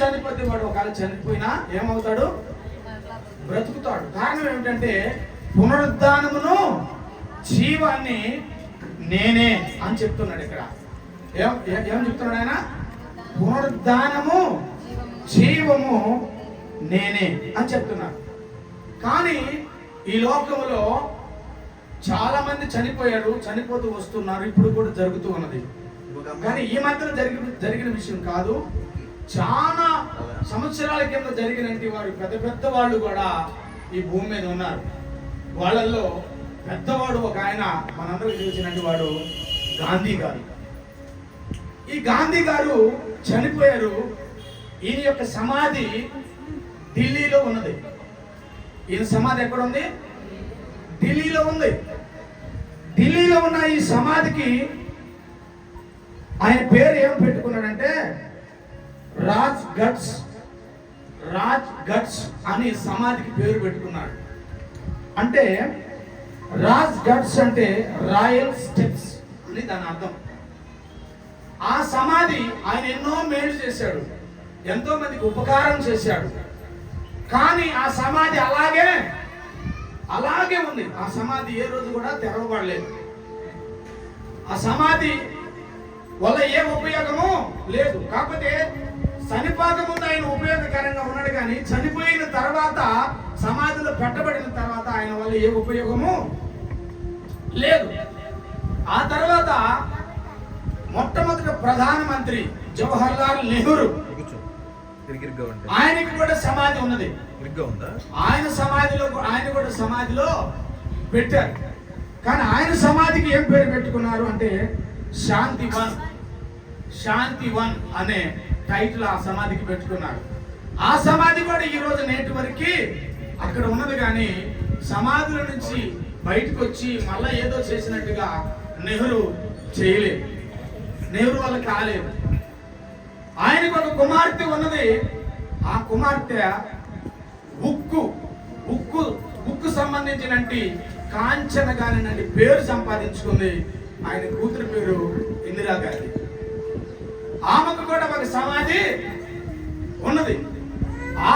చనిపోతే వాడు ఒకవేళ చనిపోయినా ఏమవుతాడు? బ్రతుకుతాడు. కారణం ఏమిటంటే పునరుద్ధానమును జీవాన్ని నేనే అని చెప్తున్నాడు. ఇక్కడ ఏం చెప్తున్నాడు ఆయన? పునరుద్ధానము జీవము నేనే అని చెప్తున్నాడు. కానీ ఈ లోకంలో చాలా మంది చనిపోయారు, చనిపోతూ వస్తున్నారు, ఇప్పుడు కూడా జరుగుతూ ఉన్నది. కానీ ఈ మధ్యన జరిగిన విషయం కాదు. చాలా సంవత్సరాల కింద జరిగినటువంటి వారు పెద్ద పెద్ద వాళ్ళు కూడా ఈ భూమి మీద ఉన్నారు. వాళ్ళల్లో పెద్దవాడు ఒక ఆయన మనందరికీ తెలిసినటువంటి వాడు గాంధీ గారు. ఈ గాంధీ గారు చనిపోయారు. ఈయన యొక్క సమాధి ఢిల్లీలో ఉన్నది. ఈయన సమాధి ఎక్కడ ఉంది? ఢిల్లీలో ఉంది. ఢిల్లీలో ఉన్న ఈ సమాధికి ఆయన పేరు ఏం పెట్టుకున్నాడంటే రాజ్ గట్స్ అని సమాధికి పేరు పెట్టుకున్నాడు. అంటే రాజ్ గట్స్ అంటే రాయల్ స్టెప్స్ అని దాని అర్థం. ఆ సమాధి ఆయన ఎన్నో మేలు చేశాడు, ఎంతో మందికి ఉపకారం చేశాడు. కానీ ఆ సమాధి అలాగే ఉంది. ఆ సమాధి ఏ రోజు కూడా తెరవబడలేదు. ఆ సమాధి వల్ల ఏ ఉపయోగము లేదు. కాకపోతే చనిపోక ముందు ఆయన ఉపయోగకరంగా ఉన్నాడు, కానీ చనిపోయిన తర్వాత సమాధిలో పెట్టబడిన తర్వాత ఆయన వల్ల ఏ ఉపయోగము లేదు. ఆ తర్వాత మొట్టమొదటి ప్రధానమంత్రి జవహర్లాల్ నెహ్రూ, ఆయనకి కూడా సమాధి ఉన్నది. ఆయన కూడా సమాధిలో పెట్టారు. కానీ ఆయన సమాధికి ఏం పేరు పెట్టుకున్నారు అంటే శాంతి వన్ అనే టైటిల్ ఆ సమాధికి పెట్టుకున్నారు. ఆ సమాధి కూడా ఈ రోజు నేటి వరకు అక్కడ ఉన్నది. కానీ సమాధుల నుంచి బయటకు వచ్చి మళ్ళా ఏదో చేసినట్టుగా నెహ్రూ చేయలేదు. నెహ్రూ వల్ల కాలేదు. ఆయనకు ఒక కుమార్తె ఉన్నది. ఆ కుమార్తె ఉక్కు సంబంధించినటువంటి కాంచన గాని పేరు సంపాదించుకుంది. ఆయన కూతురు పేరు ఇందిరాగాంధీ. ఆమెకు కూడా ఒక సమాధి ఉన్నది.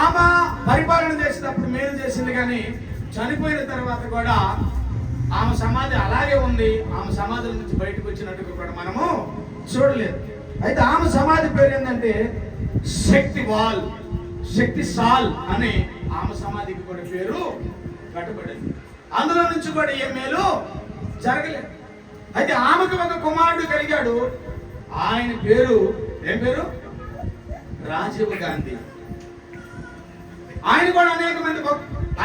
ఆమె పరిపాలన చేసినప్పుడు మేలు చేసింది, కానీ చనిపోయిన తర్వాత కూడా ఆమె సమాధి అలాగే ఉంది. ఆమె సమాధుల నుంచి బయటకు వచ్చినట్టుగా కూడా మనము చూడలేదు. అయితే ఆమె సమాధి పేరు ఏంటంటే శక్తి సాల్ అని ఆమె సమాధికి కూడా పేరు కట్టబడింది. అందులో నుంచి కూడా ఏ మేలు జరగలేదు. అయితే ఆమెకు ఒక కుమారుడు కలిగాడు. ఆయన పేరు ఏం పేరు? రాజీవ్ గాంధీ. ఆయన కూడా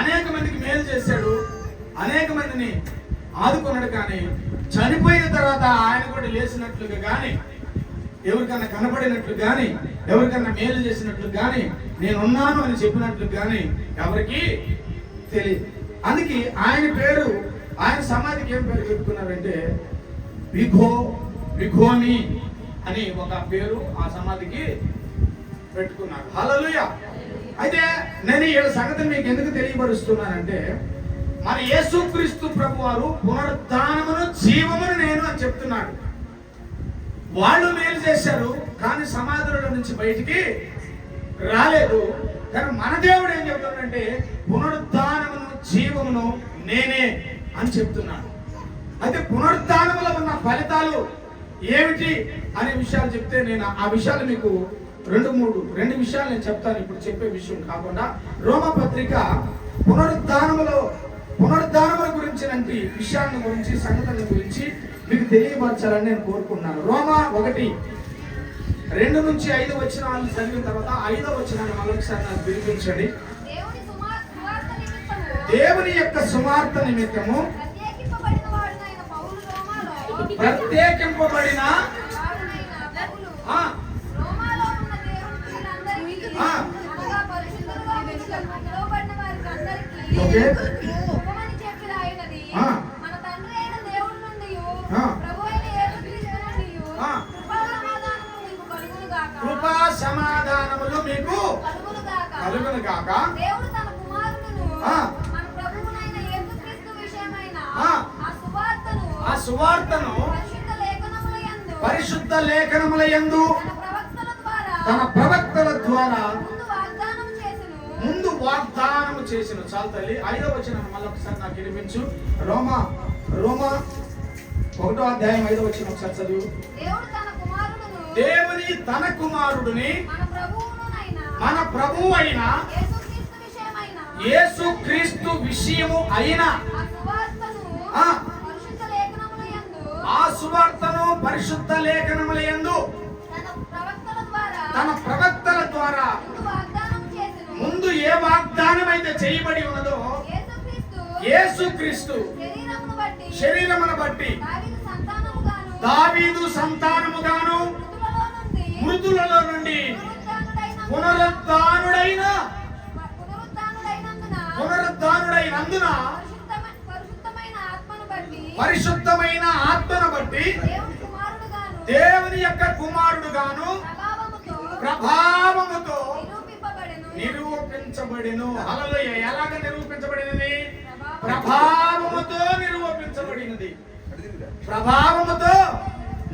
అనేక మందికి మేలు చేశాడు, అనేక మందిని ఆదుకున్నాడు. కానీ చనిపోయిన తర్వాత ఆయన కూడా లేచినట్లుగా కానీ, ఎవరికన్నా కనపడినట్లు కానీ, ఎవరికన్నా మేలు చేసినట్లు కానీ, నేనున్నాను అని చెప్పినట్లు కానీ ఎవరికి తెలియదు. అందుకే ఆయన సమాధికి ఏం పేరు పెట్టుకున్నారంటే విఘోని అని ఒక పేరు ఆ సమాధికి పెట్టుకున్నారు. హల్లెలూయా. అయితే నేను ఈ సంగతిని మీకు ఎందుకు తెలియపరుస్తున్నానంటే, మన యేసుక్రీస్తు ప్రభువారు పునరుద్ధానమును జీవమును నేను అని చెప్తున్నాడు. వాళ్ళు మేలు చేశారు, కానీ సమాధుల నుంచి బయటికి రాలేదు. కానీ మన దేవుడు ఏం చెప్తున్నాడంటే పునరుద్ధానమును జీవమును నేనే అని చెప్తున్నాడు. అయితే పునరుద్ధానములో ఉన్న ఫలితాలు ఏమిటి అనే విషయాలు చెప్తే, నేను ఆ విషయాలు మీకు రెండు విషయాలు నేను చెప్తాను. ఇప్పుడు చెప్పే విషయం కాకుండా రోమపత్రిక పునరుద్ధానముల గురించినంటి విషయాల గురించి, సంగతుల గురించి మీకు తెలియపరచాలని నేను కోరుకుంటున్నాను. రోమా 1:2 నుంచి 5 వచనాలు చదివిన తర్వాత 5వ వచనాన్ని మరొకసారి నాకు వినిపించండి. దేవుని యొక్క సువార్త నిమిత్తము ప్రత్యేకింపబడిన కృపా సమాధానములు మీకు కలుగును గాక. ఆ సువార్తను పరిశుద్ధ లేఖనముల యందు తన ప్రవక్తల ద్వారా వాగ్దానం చేసిన. చాలు తల్లి. 5వ వచనం మళ్ళీ ఒకసారి నాకు వినిపించు. రోమా 1వ అధ్యాయం 5వ వచనం ఒకసారి చదువు. దేవుని తన కుమారుడిని మన ప్రభువు అయిన యేసుక్రీస్తు విషయము అయిన ఆ సువార్తను పరిశుద్ధ లేఖనములందు తన ప్రవక్తల ద్వారా ముందు ఏ వాగ్దానం అయితే చేయబడి ఉన్నదో యేసుక్రీస్తు శరీరమును బట్టి దావీదు సంతానముగాను మృతులలో నుండి పునరుద్ధానుడైనందున పరిశుద్ధమైన ఆత్మను బట్టి దేవుని యొక్క కుమారుడుగాను ప్రభావముతో నిరూపించబడెను. హల్లెలూయా. ఎలాగ నిరూపించబడినది? ప్రభావముతో నిరూపించబడినది. ప్రభావముతో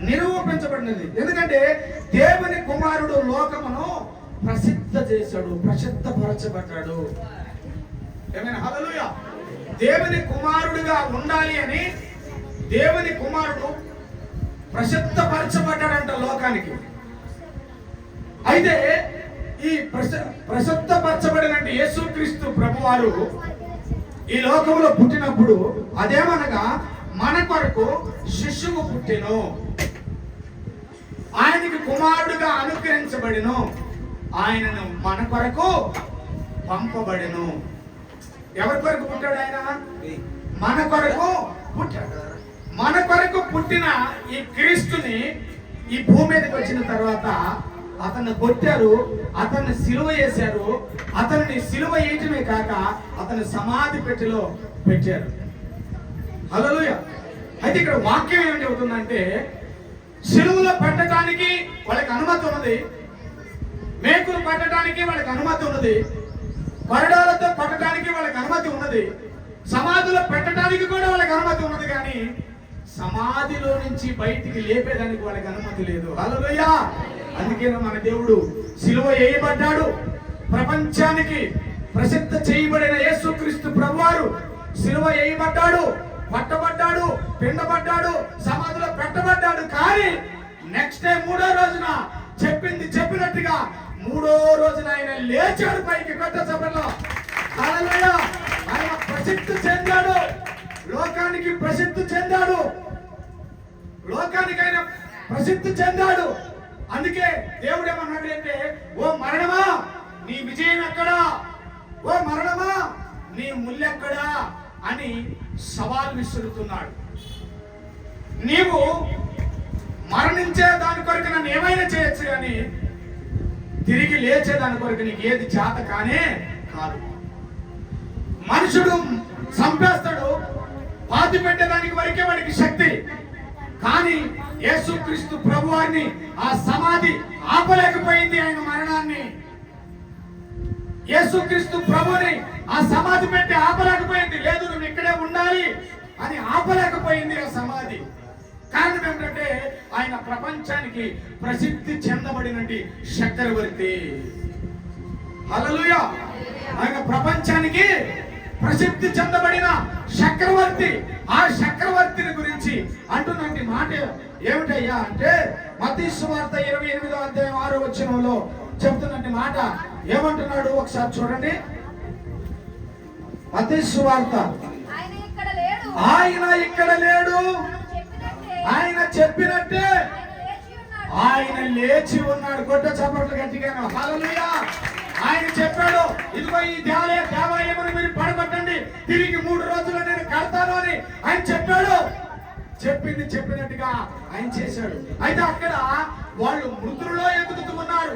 నిరూపించబడినది. ఎందుకంటే దేవుని కుమారుడు లోకమును ప్రసిద్ధ చేశాడు, ప్రసిద్ధపరచబడ్డాడు. ఏమైనా? హల్లెలూయా. దేవుని కుమారుడుగా ఉండాలి అని దేవుని కుమారుడు ప్రసిద్ధపరచబడ్డాడంట లోకానికి. అయితే ఈ ప్రసిద్ధపరచబడిన యేసుక్రీస్తు ప్రభువారు ఈ లోకంలో పుట్టినప్పుడు అదేమనగా మన కొరకు శిశువు పుట్టెను, ఆయనకి కుమారుడుగా అనుగ్రహించబడిను, ఆయనను మన కొరకు పంపబడెను. ఎవరి కొరకు పుట్టాడు ఆయన? మన కొరకు పుట్టాడు. మన కొరకు పుట్టిన ఈ క్రీస్తుని ఈ భూమి మీదకి వచ్చిన తర్వాత అతన్ని కొట్టారు, అతన్ని సిలువ వేశారు. అతన్ని సిలువ వేయటమే కాక అతని సమాధి పెట్టెలో పెట్టారు. హల్లెలూయా. అయితే ఇక్కడ వాక్యం ఏం చెబుతుందంటే సిలువలో పెట్టడానికి వాళ్ళకి అనుమతి ఉన్నది, మేకులు పట్టడానికి వాళ్ళకి అనుమతి ఉన్నది, కొరడాలతో పట్టడానికి వాళ్ళకి అనుమతి ఉన్నది, సమాధిలో పెట్టడానికి కూడా వాళ్ళకి అనుమతి ఉన్నది. కానీ సమాధిలో నుంచి బయటికి లేపేదానికి వాళ్ళకి అనుమతి లేదు. హల్లెలూయా. అందుకే మన దేవుడు సిలువ వేయబడ్డాడు. ప్రపంచానికి ప్రసిద్ధ చేయబడిన యేసుక్రీస్తు ప్రభువారు సిలువ వేయబడ్డాడు, పట్టబడ్డాడు, పిండబడ్డాడు, సమాధిలో పెట్టబడ్డాడు. కానీ నెక్స్ట్ డే 3వ రోజున చెప్పింది చెప్పినట్టుగా 3వ రోజున ఆయన లేచాడు పైకి. కొత్త సభలో హల్లెలూయా. ఆయన ప్రసిద్ధి చెందాడు, లోకానికి ప్రసిద్ధి చెందాడు, లోకానికి ఆయన ప్రసిద్ధి చెందాడు. అందుకే దేవుడు ఏమన్నాడు అంటే, ఓ మరణమా నీ విజయం ఎక్కడా, ఓ మరణమా నీ ముల్లెక్కడా అని సవాల్ విసురుతున్నాడు. నీవు మరణించే దాని కొరకు నన్ను ఏమైనా చేయొచ్చు, కానీ తిరిగి లేచే దాని కొరకు నీకు ఏది చేత కానే కాదు. మనుషుడు చంపేస్తాడు, పాతి పెట్టేదానికి వరకే వాడికి శక్తి. కానీ యేసుక్రీస్తు ప్రభువారిని ఆ సమాధి ఆపలేకపోయింది. ఆయన మరణాన్ని యేసుక్రీస్తు ప్రభుని ఆ సమాధి పెట్టి ఆపలేకపోయింది. లేదు నువ్వు ఇక్కడే ఉండాలి అని ఆపలేకపోయింది ఆ సమాధి. కారణం ఏమిటంటే ఆయన ప్రపంచానికి ప్రసిద్ధి చెందబడినటి చక్రవర్తి. హల్లెలూయా. ఆయన ప్రపంచానికి ప్రసిద్ధి చెందబడిన చక్రవర్తి. ఆ చక్రవర్తిని గురించి అంటున్నటువంటి మాట ఏమిటయ్యా అంటే మత్తయి సువార్త 28వ అధ్యాయం 6వ వచనంలో చెప్తున్నటువంటి మాట ఏమంటున్నాడు ఒకసారి చూడండి. మత్తయి సువార్త. ఆయన ఇక్కడ లేడు, ఆయన చెప్పినట్టే ఆయన లేచి ఉన్నాడు. కొట్ట చప్పట్లు గట్టిగా. హల్లెలూయా. ఆయన చెప్పాడు, ఇదిగో ఈ దేవాలయమును మీరు పడగొట్టండి, తిరిగి 3 రోజుల్లో నేను కడతాను అని ఆయన చెప్పాడు. చెప్పింది చెప్పినట్టుగా ఆయన చేశాడు. అయితే అక్కడ వాళ్ళు మృతుల్లో వెతుకుతూ ఉన్నారు,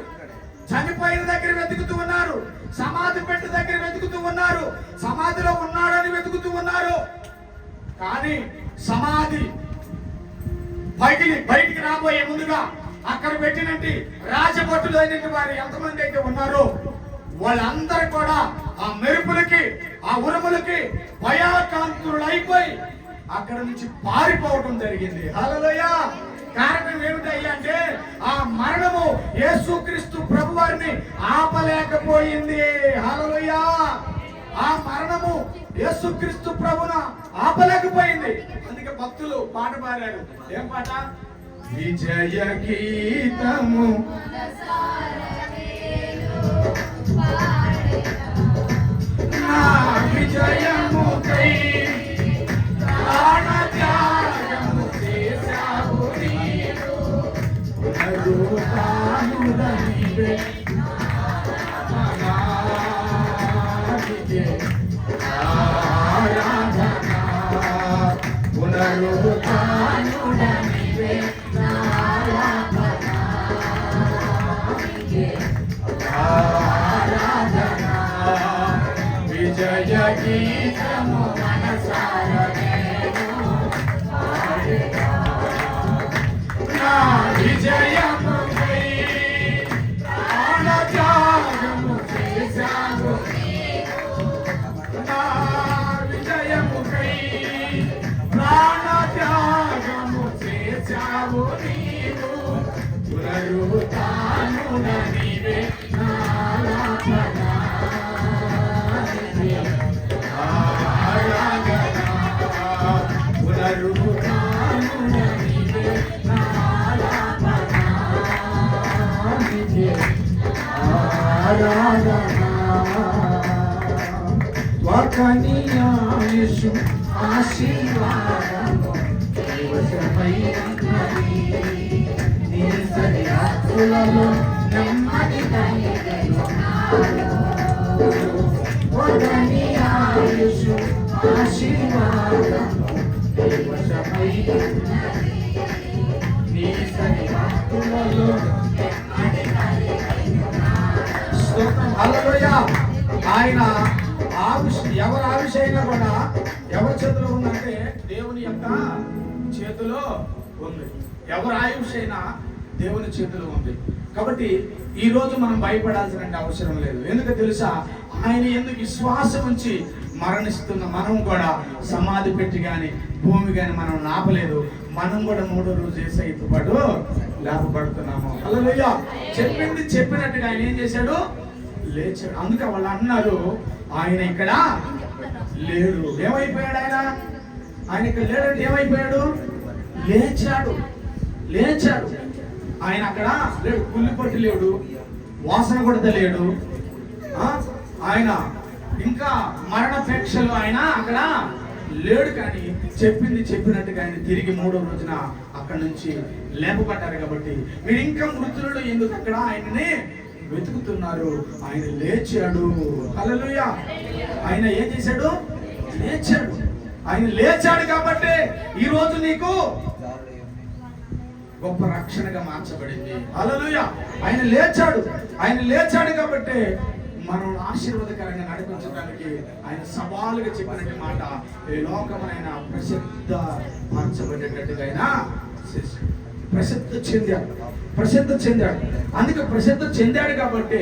చనిపోయిన దగ్గర వెతుకుతూ ఉన్నారు, సమాధి పెట్టె దగ్గర వెతుకుతూ ఉన్నారు, సమాధిలో ఉన్నాడని వెతుకుతూ ఉన్నారు. కానీ సమాధి బయటికి రాబోయే ముందుగా అక్కడ పెట్టినట్టు రాజభటులు అయినట్టు వారు ఎంతమంది అయితే ఉన్నారో వాళ్ళందరూ కూడా ఆ మెరుపులకి ఆ ఉరుములకి భయాకాంతులు అయిపోయి అక్కడ నుంచి పారిపోవడం జరిగింది. హల్లెలూయా. కారణం ఏమిటయ్యా అంటే ఆ మరణము యేసుక్రీస్తు ప్రభువారిని ఆపలేకపోయింది. హల్లెలూయా. ఆ మరణము యేసుక్రీస్తు ప్రభున ఆపలేకపోయింది. అందుకే భక్తులు పాట పాడారు. ఏం పాట? విజయ గీతము నా విజయముకై ప్రాణత్యాగము చేశావు నీవు, పునరుత్థానుడనివే నానానికే ఆరాధన, పునరుత్థానుడనివే నానానికే ఆరాధన. విజయ గీతము మనసారా నేను పాడెదా, నా విజయముకై ప్రాణత్యాగము చేశావు నీవు, నా విజయముకై ప్రాణత్యాగము చేశావు నీవు, పునరుత్థానుడనివే నారాధన ఆరాధన, పునరుత్థానుడనివే నారాధన ఆరాధన. వాకనీయాయేసు ఆశీర్వాదము కైవశమైనది, నీ సరిహద్దులలో నెమ్మది కలిగెను. వాకనీయాయేసు ఆశీర్వాదము కైవశమైనది, నీ సరిహద్దులలో నెమ్మది కలిగెను. హల్లెలూయా. ఆయన ఎవరి ఆవిషైనా కూడా ఎవరి చేతిలో ఉందంటే దేవుని యొక్క చేతిలో ఉంది. ఎవరి ఆయుషైనా దేవుని చేతిలో ఉంది. కాబట్టి ఈ రోజు మనం భయపడాల్సిన అవసరం లేదు. ఎందుకు తెలుసా? ఆయన ఎందుకు విశ్వాసం ఉంచి మరణిస్తున్న మనం కూడా సమాధి పెట్టి కానీ భూమి కానీ మనం నాపలేదు. మనం కూడా 3వ రోజు యేసయ్యతో పాటు లేపబడుతున్నాము. హల్లెలూయా. చెప్పింది చెప్పినట్టుగా ఆయన ఏం చేశాడు? లేచాడు. అందుకే వాళ్ళు అన్నారు ఆయన ఇక్కడ లేడు. ఏమైపోయాడు? ఆయన ఇక్కడ లేడంటే ఏమైపోయాడు? లేచాడు. లేచాడు. ఆయన అక్కడ లేడు. కుళ్ళిపట్టి లేడు, వాసన కొడత లేడు. ఆయన ఇంకా మరణాపేక్షలు ఆయన అక్కడ లేడు. కానీ చెప్పింది చెప్పినట్టుగా ఆయన తిరిగి 3వ రోజున అక్కడ నుంచి లేపబడ్డారు. కాబట్టి మీరు ఇంకా మృతులలో ఎందుకు అక్కడ ఆయనని వెతుకుతున్నారు? ఆయన లేచాడు. హల్లెలూయా. ఆయన ఏం చేశాడు? లేచాడు. ఆయన లేచాడు కాబట్టి ఈ రోజు నీకు గొప్ప రక్షణగా మార్చబడింది. హల్లెలూయా. ఆయన లేచాడు. ఆయన లేచాడు కాబట్టి మనం ఆశీర్వాదకరంగా నడిపించడానికి ఆయన సవాలుగా చెప్పినట్టు మాట ఈ లోకమైన ప్రసిద్ధ మార్చబడేటట్టుగా ఆయన ప్రసిద్ధ చెందాడు. అందుకే ప్రసిద్ధ చెందాడు కాబట్టి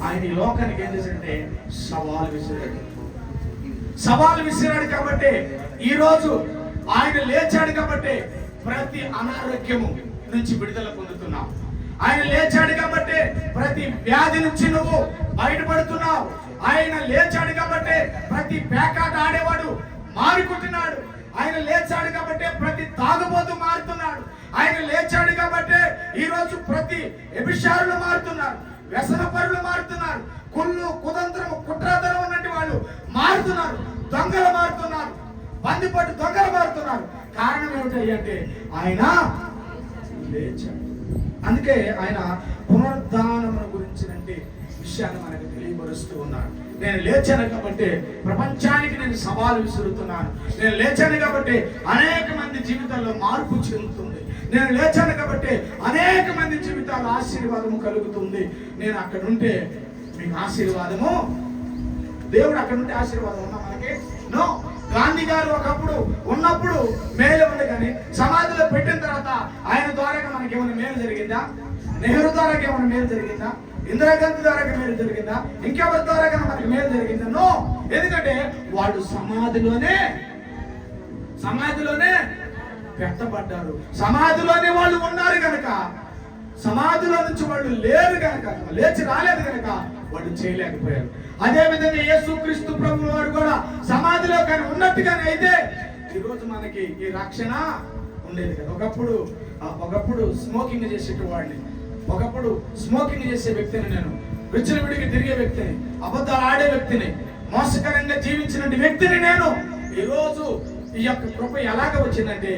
ఆయన ఈ లోకానికి ఏం చేశాడంటే సవాలు విసిరాడు కాబట్టి ఈ రోజు ఆయన లేచాడు కాబట్టి ప్రతి అనారోగ్యము నుంచి విడుదల పొందుతున్నావు. ఆయన లేచాడు కాబట్టి ప్రతి వ్యాధి నుంచి నువ్వు బయటపడుతున్నావు. ఆయన లేచాడు కాబట్టి ప్రతి పేకాట ఆడేవాడు మారుకుంటున్నాడు. ఆయన లేచాడు కాబట్టి ప్రతి తాగుబోతు మారుతున్నాడు. ఆయన లేచాడు కాబట్టి ఈ రోజు ప్రతి వ్యభిచారులు మారుతున్నారు, వ్యసనపరులు మారుతున్నారు, కుళ్ళు కుతంత్రము కుట్రతనం ఉన్నట్టు వాళ్ళు మారుతున్నారు, దొంగలు మారుతున్నారు, బందిపట్టు దొంగలు మారుతున్నారు. కారణం ఏమిటంటే ఆయన లేచాడు. అందుకే ఆయన పునరుద్ధానమును గురించినటువంటి విషయాన్ని మనకు తెలియపరుస్తూ ఉన్నాడు. నేను లేచాను కాబట్టి ప్రపంచానికి నేను సవాలు విసురుతున్నాను. నేను లేచాను కాబట్టి అనేక మంది జీవితాల్లో మార్పు చెందుతుంది. నేను లేచాను కాబట్టి అనేక మంది జీవితాల్లో ఆశీర్వాదము కలుగుతుంది. నేను అక్కడ ఉంటే మీకు ఆశీర్వాదము, దేవుడు అక్కడ ఉంటే ఆశీర్వాదం ఉన్నా మనకి నో. గాంధీ గారు ఒకప్పుడు ఉన్నప్పుడు మేలు ఉంది, కానీ సమాధిలో పెట్టిన తర్వాత ఆయన ద్వారా మనకి ఏమైనా మేలు జరిగిందా? నెహ్రూ ద్వారా ఏమైనా మేలు జరిగిందా? ఇందిరాగాంధీ ద్వారా మేలు జరిగిందా? ఇంకెవరి ద్వారా మనకి మేలు జరిగిందా? నో. ఎందుకంటే వాళ్ళు సమాధిలోనే పెట్టబడ్డారు. సమాధిలోనే వాళ్ళు ఉన్నారు కనుక, సమాధిలో నుంచి వాళ్ళు లేరు కనుక, లేచి రాలేదు కనుక వాళ్ళు చేయలేకపోయారు. అదే విధంగా యేసుక్రీస్తు ప్రభువు వారు కూడా సమాధిలో కానీ ఉన్నట్టుగానే అయితే ఈరోజు మనకి ఈ రక్షణ ఉండేది కదా. ఒకప్పుడు స్మోకింగ్ చేసేటవాడిని, ఒకప్పుడు స్మోకింగ్ చేసే వ్యక్తిని, నేను విచ్చలవిడికి తిరిగే వ్యక్తిని, అబద్ధాలు ఆడే వ్యక్తిని, మోసకరంగా జీవించిన వ్యక్తిని నేను. ఈరోజు ఈ యొక్క కృప ఎలాగ వచ్చిందంటే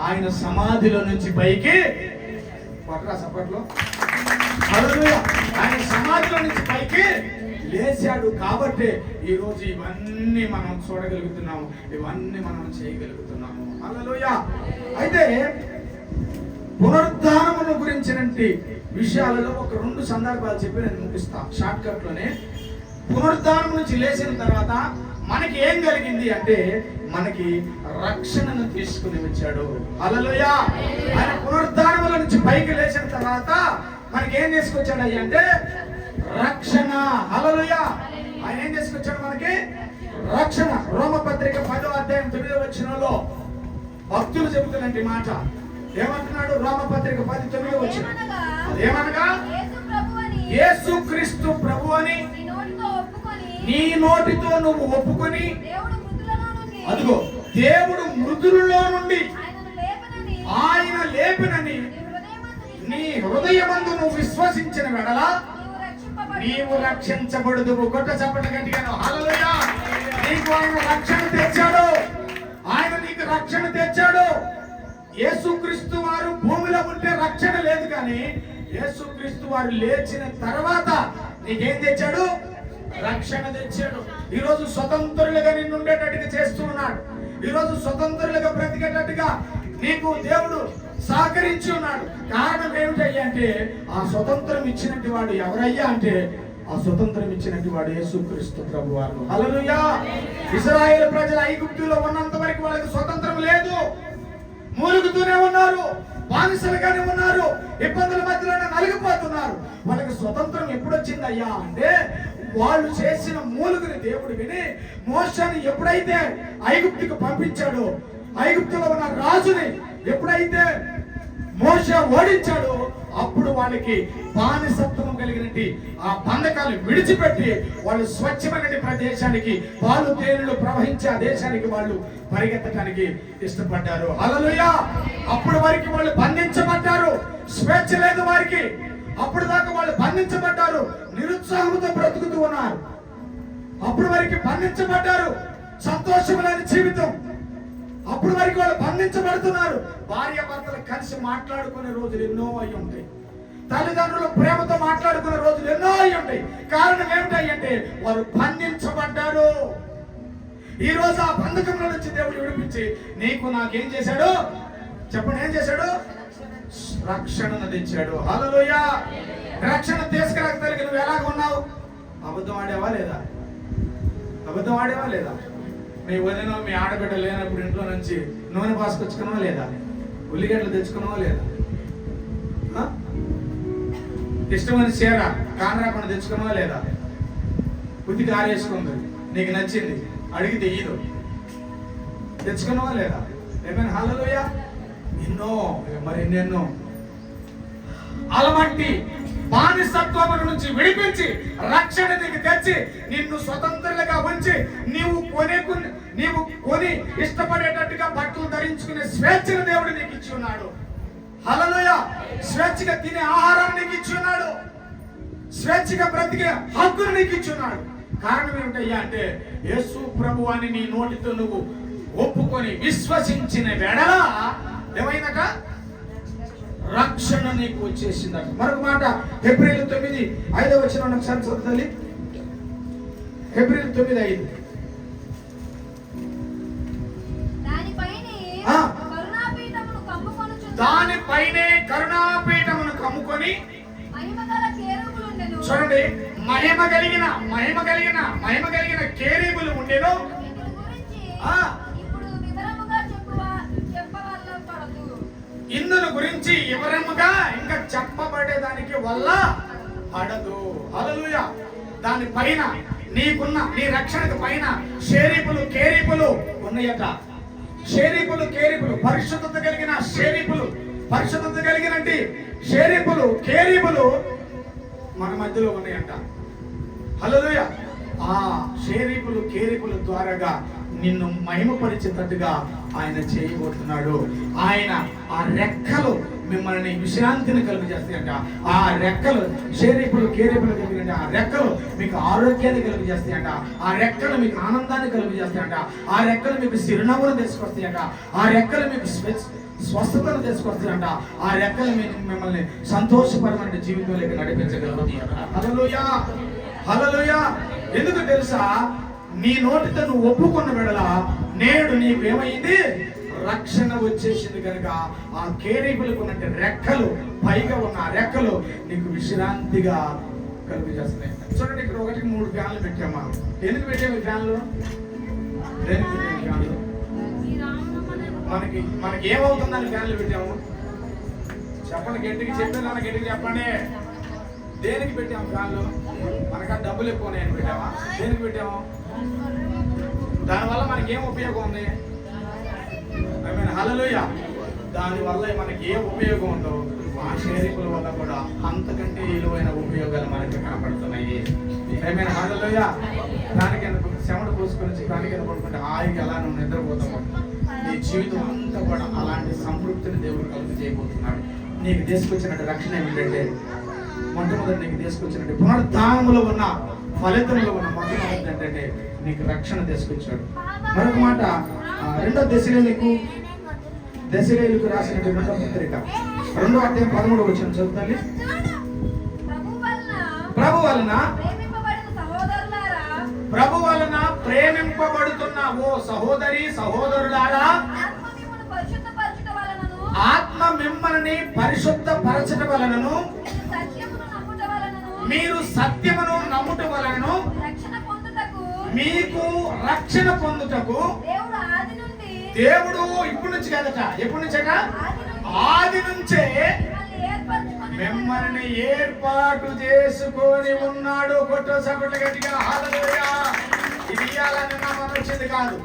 ఆయన సమాధిలో నుంచి పైకి సపట్లో ఆయన సమాధిలో నుంచి పైకి లేచాడు కాబట్టి ఈరోజు ఇవన్నీ మనం చూడగలుగుతున్నాము, ఇవన్నీ మనం చేయగలుగుతున్నాము. హల్లెలూయా. అయితే పునరుద్ధానమును గురించినటువంటి విషయాలలో ఒక 2 సందర్భాలు చెప్పి నేను ముగిస్తా షార్ట్ కట్ లోనే. పునరుద్ధానం నుంచి లేచిన తర్వాత మనకి ఏం కలిగింది అంటే మనకి రక్షణను తీసుకుని వచ్చాడు. హల్లెలూయా. ఆయన పునరుద్ధానముల నుంచి పైకి లేచిన తర్వాత మనకి ఏం తీసుకొచ్చాడు అయ్యా అంటే రక్షణ. హల్లెలూయా. ఆయన ఏం తీసుకొచ్చాడు మనకి రక్షణ. రోమపత్రిక 10వ అధ్యాయం 9వ వచనంలో భక్తులు చెబుతున్నటువంటి మాట ఏమంటున్నాడు? రోమపత్రిక 10:9 వచనం ఏమనగా యేసుక్రీస్తు ప్రభువని నీ నోటితో నువ్వు ఒప్పుకొని, అదిగో దేవుడు మృతులలో నుండి ఆయన లేపినని నీ హృదయమందు నువ్వు విశ్వసించిన వెడల నీవు రక్షించబడుదువు. కొట్ట చప్పట గట్టిగాను. హల్లెలూయా. నీకు ఆయన రక్షణ తెచ్చాడు, ఆయన నీకు రక్షణ తెచ్చాడు. యేసుక్రీస్తు వారు భూమిలో ఉంటే రక్షణ లేదు, కానీ యేసుక్రీస్తు వారు లేచిన తర్వాత నీకేం తెచ్చాడు? రక్షణ తెచ్చాడు. ఈరోజు స్వతంత్రులుగా నిన్ను ఉండేటట్టుగా చేస్తూ ఉన్నాడు. ఈరోజు స్వతంత్రులుగా బ్రతికేటట్టుగా నీకు దేవుడు సహకరించి ఉన్నాడు. కారణం ఏమిటయ్యా అంటే ఆ స్వతంత్రం ఇచ్చినట్టు వాడు ఎవరయ్యా అంటే ఆ స్వతంత్రం ఇచ్చినట్టు వాడు యేసుక్రీస్తు ప్రభువారు. హల్లెలూయా. ఇశ్రాయేలు ప్రజలు ఐగుప్తులో ఉన్నంత వరకు వాళ్ళకి స్వతంత్రం లేదు, మూలుగుతూనే ఉన్నారు, బానిసలుగానే ఉన్నారు, ఇబ్బందుల మధ్యలోనే నలిగిపోతున్నారు. వాళ్ళకి స్వతంత్రం ఎప్పుడు వచ్చిందయ్యా అంటే వాళ్ళు చేసిన మూలుగుని దేవుడు విని మోషేని ఎప్పుడైతే ఐగుప్తుకు పంపించాడో, ఐగుప్తులో ఉన్న రాజుని ఎప్పుడైతే మోషే ఓడించాడో అప్పుడు వాళ్ళకి బానిసత్వం కలిగినట్టు ఆ బంధకాలు విడిచిపెట్టి వాళ్ళు స్వచ్ఛమైన ప్రదేశానికి, పాలు తేనెలు ప్రవహించే ఆ దేశానికి వాళ్ళు పరిగెత్తడానికి ఇష్టపడ్డారు. హల్లెలూయా. అప్పుడు వరకు వాళ్ళు బంధించబడ్డారు, స్వేచ్ఛ లేదు వారికి. అప్పుడు దాకా వాళ్ళు బంధించబడ్డారు, నిరుత్సాహంతో బ్రతుకుతూ ఉన్నారు. అప్పుడు వరకు బంధించబడ్డారు, సంతోషం లేని జీవితం. అప్పుడు వరకు వాళ్ళు బంధించబడుతున్నారు. భార్య భర్తలు కలిసి మాట్లాడుకునే రోజులు ఎన్నో అయి ఉంటాయి, తల్లిదండ్రులు ప్రేమతో మాట్లాడుకునే రోజులు ఎన్నో అయి ఉంటాయి. కారణం ఏమిటంటే వారు బంధించబడ్డారు. ఈ రోజు ఆ బంధకంలో నుంచి దేవుడు విడిపించి నీకు నాకేం చేశాడు చెప్పండి? ఏం చేశాడు? రక్షణను తెచ్చాడు. హల్లెలూయా. రక్షణ తీసుకురాగలిగి నువ్వు ఎలాగ ఉన్నావు? అబద్ధం ఆడేవా లేదా? అబద్ధం ఆడేవా లేదా? మీ వదిన మీ ఆడబిడ్డ లేనప్పుడు ఇంట్లో నుంచి నూనె పాసుకొచ్చుకున్నావా లేదా? ఉల్లిగడ్డలు తెచ్చుకున్నావా లేదా? ఇష్టమైన చీర కానరాకుండా తెచ్చుకున్నావా లేదా? ఉతికి ఆరేసుకుంది, నీకు నచ్చింది, అడిగితే ఈదు తెచ్చుకున్నావా లేదా? ఏమైనా? హల్లెలూయా. ఎన్నో, మరి ఎన్నెన్నో. అలాంటి బానిసత్వం నుంచి విడిపించి రక్షణ నీకు తెచ్చి నిన్ను స్వతంత్రులుగా ఉంచి నీవు కొని ఇష్టపడేటట్టుగా బట్టలు ధరించుకునే స్వేచ్ఛను దేవుడు నీకు ఇచ్చి ఉన్నాడు. హల్లెలూయా. స్వేచ్ఛగా తినే ఆహారాన్ని నీకు ఇచ్చి ఉన్నాడు, స్వేచ్ఛగా బ్రతికే హక్కును నీకు ఇచ్చి ఉన్నాడు. కారణం ఏమిటయ్యా అంటే యేసు ప్రభువాని నీ నోటితో నువ్వు ఒప్పుకొని విశ్వసించిన వెడల ఏమైందట? రక్షణ నీకు వచ్చేసిందట. మరొక మాట హెబ్రీయులు 9:5 వచనం ఒకసారి చదువుతాలి. హెబ్రీయులు 9:5. దానిపైనే కరుణాపీఠమును కమ్ముకొని చూడండి, మహిమ కలిగిన కేరీబులు ఉండెను. ఇందును గురించి వివరముగా ఇంకా చెప్పబడేదానికి వల్ల పడదు. హల్లెలూయా. దానిపైన నీకున్న నీ రక్షణకు పైన షేరీపులు కేరీపులు ఉన్నాయట. షేరీపులు కేరీపులు పరిశుద్ధత కలిగిన షేరీపులు, పరిశుద్ధత కలిగినట్టి షేరీపులు కేరీపులు మన మధ్యలో ఉన్నాయంట. హల్లెలూయా. ఆ షేరీపులు కేరీపుల ద్వారాగా నిన్ను మహిమపరిచేటట్టుగా ఆయన చేయబోతున్నాడు. ఆయన ఆ రెక్కలు మిమ్మల్ని విశ్రాంతిని కలుగజేస్తాయంట. ఆ రెక్కలు షేరీపులు కేరీపులు కలిగిన ఆ రెక్కలు మీకు ఆరోగ్యాన్ని కలుగజేస్తాయంట. ఆ రెక్కలు మీకు ఆనందాన్ని కలుగజేస్తాయంట. ఆ రెక్కలు మీకు చిరునవ్వును తీసుకొస్తాయంట. ఆ రెక్కలు మీకు స్వస్థతను తీసుకొస్తాయంట. ఆ రెక్కలు మిమ్మల్ని సంతోషపరమైన జీవితంలోకి నడిపించగలరు. హల్లెలూయా, హల్లెలూయా. ఎందుకు తెలుసా? నీ నోటితో నువ్వు ఒప్పుకున్న వేళ నేడు నీకు ఏమైంది? రక్షణ వచ్చేసింది. కనుక ఆ కేరీపులకు ఉన్నట్టు రెక్కలు, పైగా ఉన్న ఆ రెక్కలు నీకు విశ్రాంతిగా కలుగు చేస్తున్నాయి. చూడండి, ఇక్కడ 1-3 ఫ్యాన్లు పెట్టామా? ఎందుకు పెట్టాము ఫ్యాన్లు? దేనికి పెట్టాము ఫ్యాన్లు? మనకి ఏమవుతుందని ఫ్యాన్లు పెట్టాము? చెప్పండి, గట్టిగా చెప్పాను, గట్టిగా చెప్పండి. దేనికి పెట్టాము ఫ్యాన్లు? మనకు ఆ డబ్బులు ఎక్కువ ఉన్నాయని పెట్టామా? దేనికి పెట్టాము? దానివల్ల మనకి ఏం ఉపయోగం ఉంది? హల్లెలూయా. దానివల్ల మనకి ఏ ఉపయోగం ఉందో ఆ షేరీపుల వల్ల కూడా అంతకంటే విలువైన ఉపయోగాలు మనకి కనపడుతున్నాయి. హల్లెలూయా. దానికి చెమట పూసుకొని దానికి పడుకుంటే హాయిగా ఎలా నువ్వు నిద్రపోతావు. నీ జీవితం అంతా కూడా అలాంటి సంతృప్తిని దేవుడు కలుగు చేయబోతున్నాడు. నీకు తీసుకొచ్చినట్టు రక్షణ ఏమిటంటే, మొట్టమొదటి నీకు తీసుకొచ్చినట్టు పునరుద్ధానములో ఉన్న ఫలితంలో ఉన్న మొట్టమొదటి ఏంటంటే నీకు రక్షణ తీసుకొచ్చాడు. మరొక మాట, 2వ దశలోనికి రాసినట్టు 2వ పత్రిక 2వ అధ్యాయం 13వ వచనం చదువుతాను. ప్రభు వలన ప్రేమింపబడుతున్న ఓ సహోదరి సహోదరులారా, ఆత్మ మిమ్మల్ని పరిశుద్ధపరచట వలనను మీరు సత్యమును నమ్ముట వలనను మీకు రక్షణ పొందుటకు దేవుడు ఇప్పటి నుంచి కదట, ఎప్పటి నుంచట? ఆది నుంచే మిమ్మల్ని ఏర్పాటు చేసుకొని ఉన్నాడు. కొట్ట సభలు గట్టిగా హల్లెలూయా. ఇది ఇయాల నిన్న మన వచ్చింది కాదు,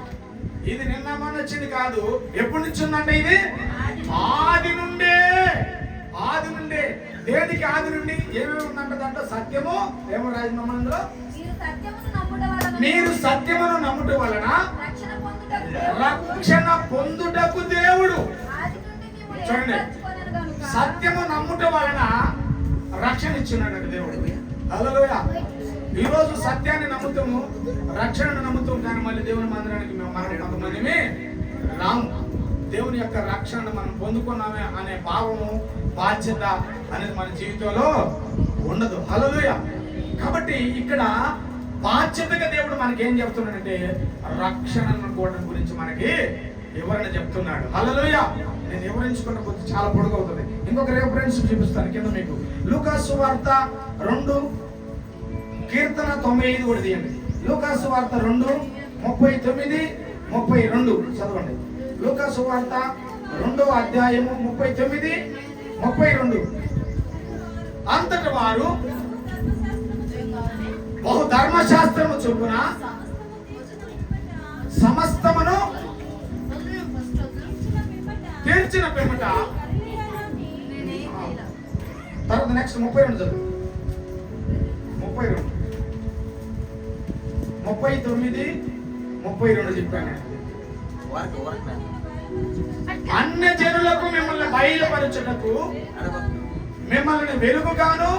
ఇది నిన్న మన వచ్చింది కాదు. ఎప్పటి నుంచి ఉందంటే ఇది ఆది నుండే. ఆది నుండే. దేనికి ఆది నుండి? ఏమేమి ఉందంటే దాంట్లో సత్యము ఏమో రాజమంలో మీరు సత్యమును నమ్ముట వలన రక్షణ పొందుటకు దేవుడు. చూడండి, సత్యము నమ్ముట వలన రక్షణ ఇచ్చినాడు దేవుడు. హల్లెలూయా. ఈరోజు సత్యాన్ని నమ్ముతాము, రక్షణను నమ్ముతాం, కానీ మళ్ళీ దేవుని మందిరానికి మనం కొంతమంది రాము. దేవుని యొక్క రక్షణను మనం పొందుకున్నామే అనే భావము, బాధ్యత అనేది మన జీవితంలో ఉండదు. హల్లెలూయా. కాబట్టి ఇక్కడ బాధ్యతగా దేవుడు మనకి ఏం చెప్తున్నాడంటే రక్షణను కోవడం గురించి మనకి వివరణ చెప్తున్నాడు. హల్లెలూయా. నేను వివరించుకున్న కొద్ది చాలా పొడుగు అవుతుంది. ఇంకొక రెఫరెన్స్ చూపిస్తాను కింద మీకు. లూకాసు సువార్త 2 కీర్తన 95 కూడా తీయండి. లూకాసు సువార్త 2:39-32 చదవండి. లూకాసు సువార్త 2వ అధ్యాయము 39-32. అంతటి వారు బహు ధర్మశాస్త్రము చొప్పున సమస్తమును తీర్చిన పిమ్మట తర్వాత నెక్స్ట్ 32 చదువు. 39-32 చెప్పాను. అన్య జనులకు మిమ్మల్ని బయలుపరచుటకు మిమ్మల్ని వెలుగుగాను,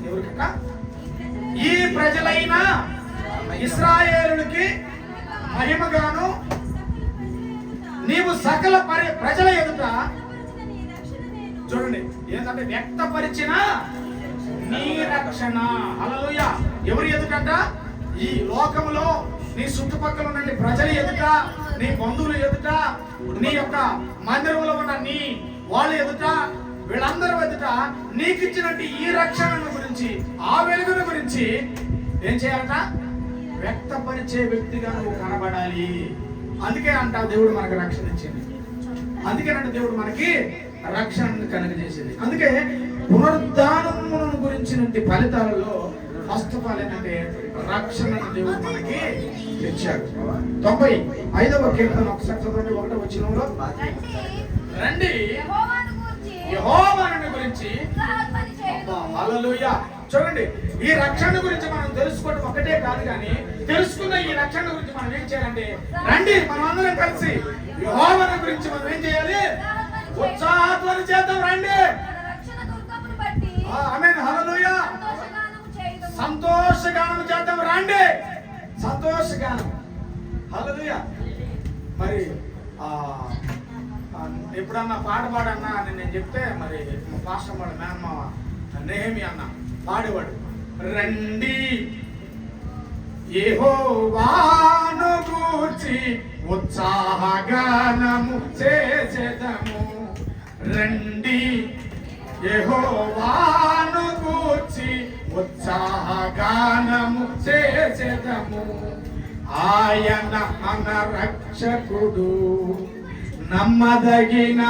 ఎవరికట? ఈ ప్రజలైన ఇశ్రాయేలునికి మహిమగాను నీవు సకల ప్రజల ఎదుట, చూడండి ఏంటంటే వ్యక్తపరిచిన నీ రక్షణ. హల్లెలూయా. ఎవరి ఎదుటంట? ఈ లోకంలో నీ చుట్టుపక్కల ఉన్న ప్రజల ఎదుట, నీ బంధువుల ఎదుట, నీ యొక్క మందిరంలో ఉన్న నీ వాళ్ళ ఎదుట, వీళ్ళందరి ఎదుట నీకు ఇచ్చినట్టు ఈ రక్షణ గురించి, ఆ వెలుగును గురించి ఏం చేయాలట? వ్యక్తపరిచే వ్యక్తిగా నువ్వు కనబడాలి. అందుకే అంట దేవుడు మనకు రక్షణ ఇచ్చింది. అందుకేనంటే దేవుడు మనకి రక్షణను కలుగజేసింది. అందుకే పునరుద్ధానమును గురించినటువంటి ఫలితాలలో ఫస్ట్ ఆఫ్ ఆల్ ఏంటంటే రక్షణను దేవుడు మనకి తెచ్చాడు. 95వ కీర్తన ఒకసారి చదవండి. 1వ వచనంలో రండి యెహోవాను గురించి. హల్లెలూయా. చూడండి, ఈ రక్షణ గురించి మనం తెలుసుకోవడం ఒకటే కాదు, కానీ తెలుసుకున్న ఈ రక్షణ గురించి మనం ఏం చేయాలంటే, రండి మనం అందరం కలిసి యెహోవా గురించి మనం ఏం చేయాలి? ఉత్సాహధ్వని చేద్దాం. రండి. ఆమేన్, హల్లెలూయా. సంతోషగానం చేద్దాం. రండి, సంతోషగానం. హల్లెలూయా. మరి ఎప్పుడన్నా పాట పాడన్నా అని నేను చెప్తే, మరి మా పాస్టర్ వాడు మేనమావ నెహెమియా అన్న పాడేవాడు, రండి యెహోవాను గూర్చి ఉత్సాహగానము చేసేదము, రండి యెహోవాను గూర్చి ఉత్సాహగానము చేసేదము, ఆయన మన రక్షకుడు, నమ్మదగిన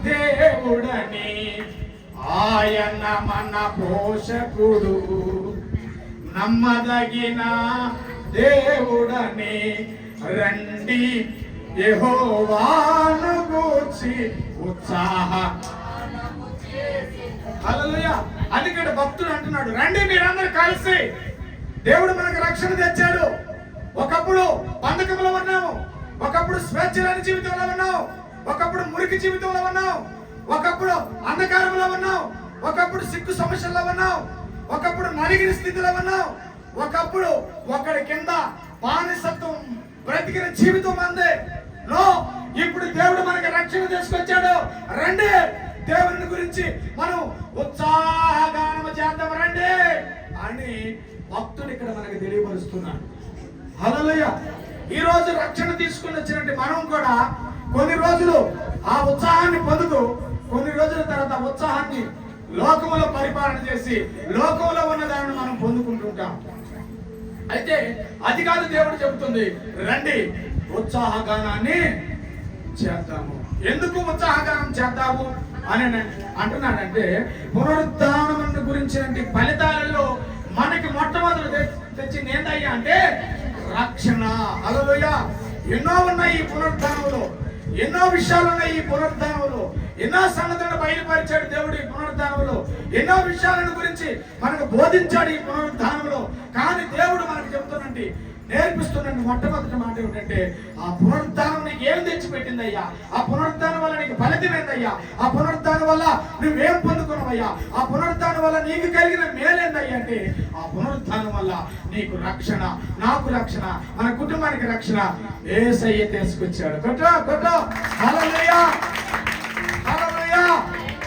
దేవుడని, ఆయన మన పోషకుడు, నమ్మదగిన దేవుడని, రండి యెహోవాను గూర్చి ఉత్సాహ. హల్లెలూయా. అందుకని భక్తుడు అంటున్నాడు, రండి మీరందరూ కలిసి. దేవుడు మనకు రక్షణ తెచ్చాడు. ఒకప్పుడు బంధకంలో ఉన్నాము, ఒకప్పుడు స్వేచ్ఛ లేని జీవితంలో ఉన్నావు, ఒకప్పుడు మురికి జీవితంలో ఉన్నావు, ఒకప్పుడు అంధకారంలో ఉన్నావు, ఒకప్పుడు సిగ్గు సమస్యల్లో ఉన్నావు, ఒకప్పుడు నలిగిన స్థితిలో ఉన్నావు, ఒకప్పుడు ఒకడి కింద బానిసత్వం బ్రతికిన జీవితం అందే. ఇప్పుడు దేవుడు మనకి రక్షణ తీసుకొచ్చాడు. రండి దేవుని గురించి మనం ఉత్సాహగానం చేద్దాం రండి అని భక్తుడు ఇక్కడ మనకి తెలియపరుస్తున్నాడు. హల్లెలూయా. ఈ రోజు రక్షణ తీసుకుని వచ్చినట్టు మనం కూడా కొన్ని రోజులు ఆ ఉత్సాహాన్ని పొందుతూ, కొన్ని రోజుల తర్వాత ఉత్సాహాన్ని లోకములో పరిపాలన చేసి లోకంలో ఉన్న దానిని మనం పొందుకుంటుంటాం. అయితే అది కాదు దేవుడు చెబుతుంది, రండి ఉత్సాహగానాన్ని చేద్దాము. ఎందుకు ఉత్సాహగానం చేద్దాము అని అంటున్నాడంటే, పునరుద్ధానం గురించిన ఫలితాలలో మనకి మొట్టమొదటి తెచ్చింది ఏంటయ్యా అంటే రక్షణ. హల్లెలూయా. ఎన్నో ఉన్నాయి ఈ పునరుద్ధానంలో, ఎన్నో విషయాలు ఉన్నాయి ఈ పునరుద్ధానంలో, ఎన్నో సంగతులను బయలుపరిచాడు దేవుడు ఈ పునరుద్ధానంలో, ఎన్నో విషయాలను గురించి మనకు బోధించాడు ఈ పునరుద్ధానంలో. కానీ దేవుడు మనకు చెబుతున్నట్టు నేర్పిస్తున్నట్టు మొట్టమొదటి మాట ఏమిటంటే, ఆ పునరుద్ధానం నీకు ఏం తెచ్చిపెట్టిందయ్యా, ఆ పునరుద్ధానం వల్ల నీకు ఫలితం ఏందయ్యా, ఆ పునరుద్ధానం వల్ల నువ్వేం పొందుకున్నావయ్యా, ఆ పునరుద్ధానం వల్ల నీకు కలిగిన మేలేందయ్యా అంటే, ఆ పునరుద్ధానం వల్ల నీకు రక్షణ, నాకు రక్షణ, మన కుటుంబానికి రక్షణ యేసయ్య తీసుకొచ్చాడు. కొట్టో హల్లెలూయా, హల్లెలూయా.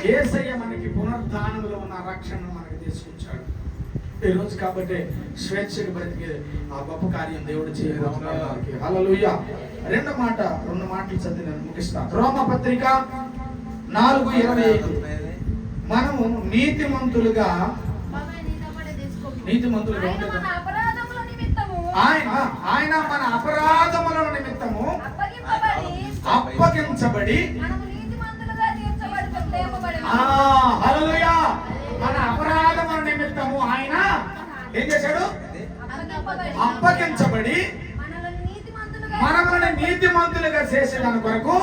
యేసయ్య మనకి పునరుద్ధానంలో ఉన్న రక్షణ మనకి తీసుకొచ్చాడు ఈ రోజు. కాబట్టి స్వేచ్ఛగా బ్రతికే ఆ గొప్ప కార్యం దేవుడు చేయడం. హల్లెలూయా. రెండు మాటలు చదివి నేను ముగిస్తాను. రోమపత్రిక 4:25 మనము నీతిమంతులుగా ఆయన మన అపరాధముల నిమిత్తము అప్పగించబడి, హల్లెలూయా, మన అపరాధముల నిమిత్తము ఆయన ఏం చేశాడు? అప్పగించబడి మనల్ని నీతిమంతులుగా చేసేదాని కొరకు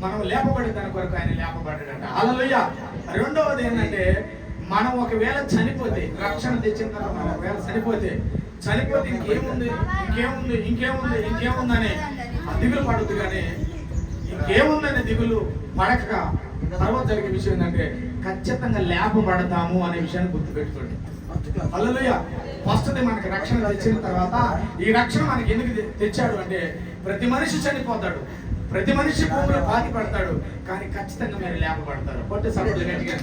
మనం లేపబడే దాని కొరకు ఆయన లేపబడ్డాడట. హల్లెలూయా. రెండవది ఏంటంటే, మనం ఒకవేళ చనిపోతే, రక్షణ తెచ్చిన తర్వాత మనం ఒకవేళ చనిపోతే ఇంకేముందని దిగులు పడద్దు. కానీ ఇంకేముందని దిగులు పడక తర్వాత జరిగే విషయం ఏంటంటే, ఖచ్చితంగా లేపబడతాము అనే విషయాన్ని గుర్తుపెట్టుకోండి. హల్లెలూయా. ఫస్ట్ మనకి రక్షణ తెచ్చిన తర్వాత, ఈ రక్షణ మనకి ఎందుకు తెచ్చాడు అంటే, ప్రతి మనిషి చనిపోతాడు, ప్రతి మనిషి భూమిలో బాధ పడతాడు, కానీ ఖచ్చితంగా మీరు లేపబడతారు. కొట్టి సపోర్ట్లు గట్టిగా.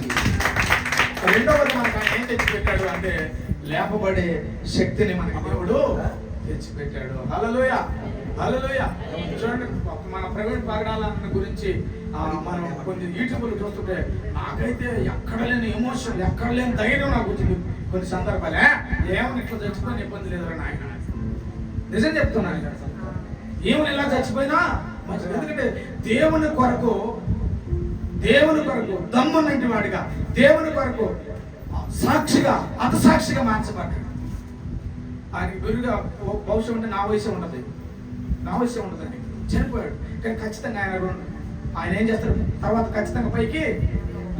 రెండవది మనకు ఆయన ఏం తెచ్చిపెట్టాడు అంటే, లేపబడే శక్తిని మనకి దేవుడు తెచ్చిపెట్టాడు. హల్లెలూయా, హల్లెలూయా. చూడండి, మన ప్రైవేట్ పగడాలన్న గురించి మనం కొన్ని యూట్యూబ్లు చూస్తుంటే నాకైతే ఎక్కడ లేని ఎమోషన్, ఎక్కడ లేని ధైర్యం నాకు వచ్చింది కొన్ని సందర్భాలే. ఏమని ఇట్లా చచ్చిపోయిన ఇబ్బంది లేదురా నాయన, నిజం చెప్తున్నాను. ఏమని ఇలా చచ్చిపోయినా మంచిది. ఎందుకంటే దేవుని కొరకు దమ్మునంటి వాడిగా, దేవుని కొరకు సాక్షిగా, అతసాక్షిగా మార్చబడ్డాడు. ఆయనకి గురుగా భవిష్యం అంటే నా వయసే ఉండదండి, చనిపోయాడు. కానీ ఖచ్చితంగా ఆయన ఏం చేస్తాడు తర్వాత? ఖచ్చితంగా పైకి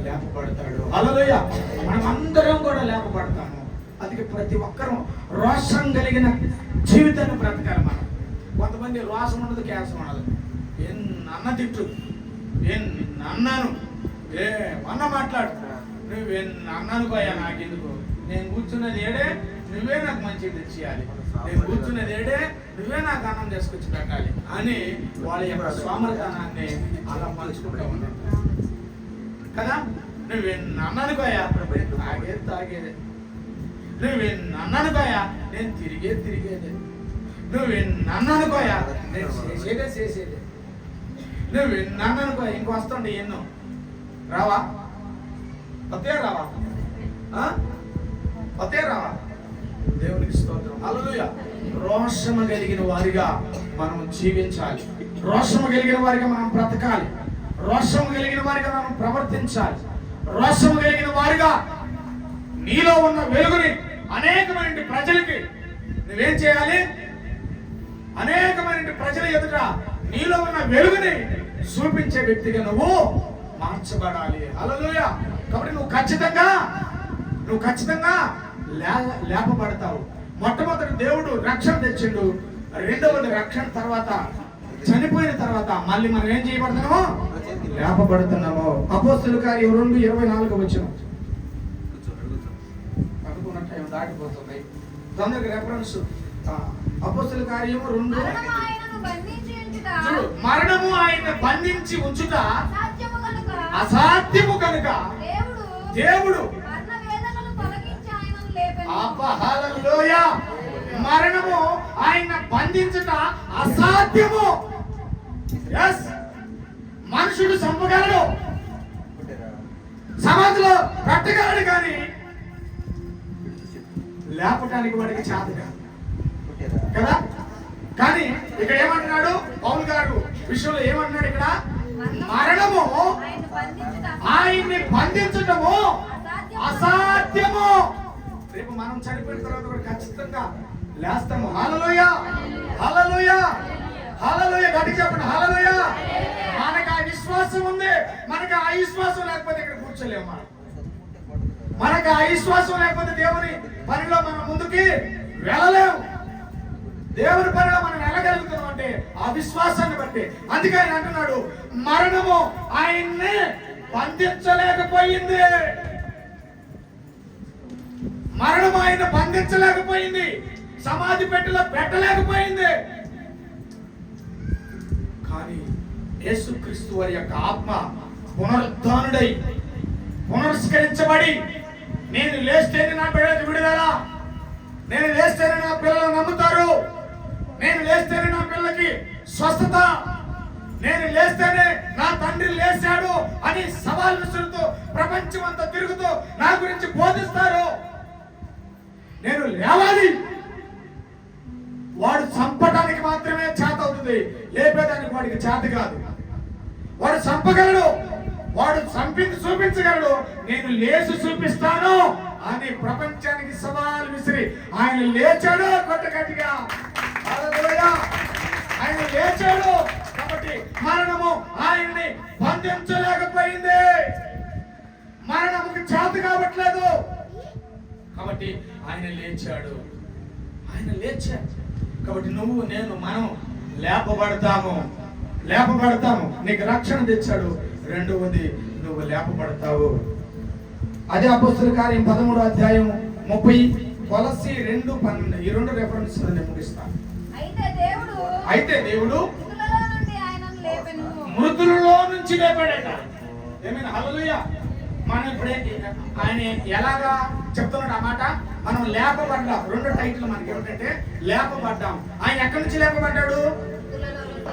లేపబడతాడు. హల్లెలూయా. మనం అందరం కూడా లేపబడతాము. అందుకే ప్రతి ఒక్కరూ రోషం కలిగిన జీవితాన్ని బ్రతకాలి. మనం కొంతమంది రోషం ఉండదు, కేసం ఉండదు. అన్న తిట్టు, అన్నాను అన్న మాట్లాడు, అన్నాను పోయా, నాకెందుకు, నేను కూర్చున్నది ఏడే, నువ్వే నాకు మంచిగా తెచ్చేయాలి, నేను కూర్చున్నది ఏడే, నువ్వే నాకు అన్నం చేసుకొచ్చి పెట్టాలి అని వాళ్ళ యొక్క సోమరతనాన్ని అలా పంచుకుంటూ ఉన్నాను కదా. నువ్వెన్నాను పోయా, తాగేదే, నువ్వెన్నాను పోయా, నేను తిరిగేదే, నువ్వెన్నాను పోయా, నేను చేసేదే, నువ్వెన్నాను పోయా. ఇంకో వస్తుండే ఎన్నో రావా, పతే రావా, పతే రావా. దేవునికి స్తోత్రం. హల్లెలూయా. రోషము కలిగిన వారిగా మనం జీవించాలి. రోషము కలిగిన వారిగా మనం బ్రతకాలి. రోషము కలిగిన వారిగా మనం ప్రవర్తించాలి. రోషము కలిగిన వారిగా నీలో ఉన్న వెలుగుని అనేకమైన ప్రజలకి నువ్వేం చేయాలి? అనేకమైన ప్రజల ఎదుట నీలో ఉన్న వెలుగుని చూపించే వ్యక్తిగా నువ్వు మార్చబడాలి. హల్లెలూయా. కాబట్టి నువ్వు ఖచ్చితంగా లేపబడతావు. మొట్టమొదటి దేవుడు రక్షణ తెచ్చిండు. రెండవది రక్షణ తర్వాత, చనిపోయిన తర్వాత మళ్ళీ మనం ఏం చేయబడుతున్నామో? లేపబడుతున్నాము. అపోస్తలుల కార్యం 2:24 వచ్చిన అనుకున్న టైం దాటిపోతుంది. తొందరగా రెఫరెన్స్. అపోస్తలుల కార్యం 2. మరణము ఆయన బంధించి ఉంచుట అసాధ్యము కనుక దేవుడు హల్లెలూయా. మరణము ఆయన బంధించుట అసాధ్యము. మనుషుడు చంపగలడు, సమాధిలో పెట్టగలడు, కానీ లేపటానికి వాడికి చేత కాదు కదా. కానీ ఇక్కడ ఏమంటున్నాడు పౌలు గారు విషయంలో? ఏమంటున్నాడు ఇక్కడ? మరణము ఆయన్ని బంధించటము అసాధ్యము. రేపు మనం చనిపోయిన తర్వాత కూడా ఖచ్చితంగా లేస్తాము. హల్లెలూయా, హల్లెలూయా, హల్లెలూయా. గట్టిగా చెప్పండి హల్లెలూయా. మనకు ఆ విశ్వాసం ఉంది. మనకు ఆ విశ్వాసం లేకపోతే ఇక్కడ కూర్చోలేము. మనకు ఆ విశ్వాసం లేకపోతే దేవుని పనిలో మనం ముందుకి వెళ్ళలేము. దేవుని పనిలో మనం వెళ్ళగలుగుతున్నాం అంటే ఆ విశ్వాసాన్ని బట్టి. అందుకే ఆయన అంటున్నాడు, మరణము ఆయన్ని బంధించలేకపోయింది. మరణం ఆయన బంధించలేకపోయింది, సమాధి పెట్టలేకపోయింది. కానీ యేసుక్రీస్తు వారి యొక్క ఆత్మ పునరుద్ధానుడై పునరుస్కరించబడి, నేను లేస్తేనే నా బిడ్డలకు విడుదల, నేను లేస్తేనే నా పిల్లలు నమ్ముతారు, నేను లేస్తేనే నా పిల్లలకి స్వస్థత, నేను లేస్తేనే నా తండ్రి లేచాడు అని సవాల్ విసురుతూ ప్రపంచం అంతా తిరుగుతూ నా గురించి బోధిస్తారు. నేను లేవాలి. వాడు చంపడానికి మాత్రమే చేత అవుతుంది, లేపేదానికి వాడికి చేత కాదు. వాడు చంపగలడు, వాడు చంపింది చూపించగలడు, నేను లేచి చూపిస్తాను అని ప్రపంచానికి సవాల్ విసిరి ఆయన లేచాడు. గట్టిగా హల్లెలూయా. ఆయన లేచాడు కాబట్టి మరణము ఆయన్ని బంధించలేకపోయింది. మరణముకి చేత కావట్లేదు కాబట్టి ఆయన లేచాడు. ఆయన లేచాడు కాబట్టి నువ్వు, నేను, మనం లేపబడతాము. నీకు రక్షణ తెచ్చాడు. రెండవది నువ్వు లేపబడతావు. అదే అపోస్తలుల కార్యం 13:30, కొలస్సీ 2:12 ఈ 2 రెఫరెన్స్ నేను ముగిస్తాను. అయితే దేవుడు మృతులలో నుంచి లేపాడట. ఏమైనా హల్లెలూయా. మనం ఇప్పుడే ఆయన ఎలాగా చెప్తున్నాడు అన్నమాట. మనం లేపబడ్డాం. 2 టైటిల్ మనకి ఏమిటంటే లేపబడ్డాం. ఆయన ఎక్కడి నుంచి లేపబడ్డాడు?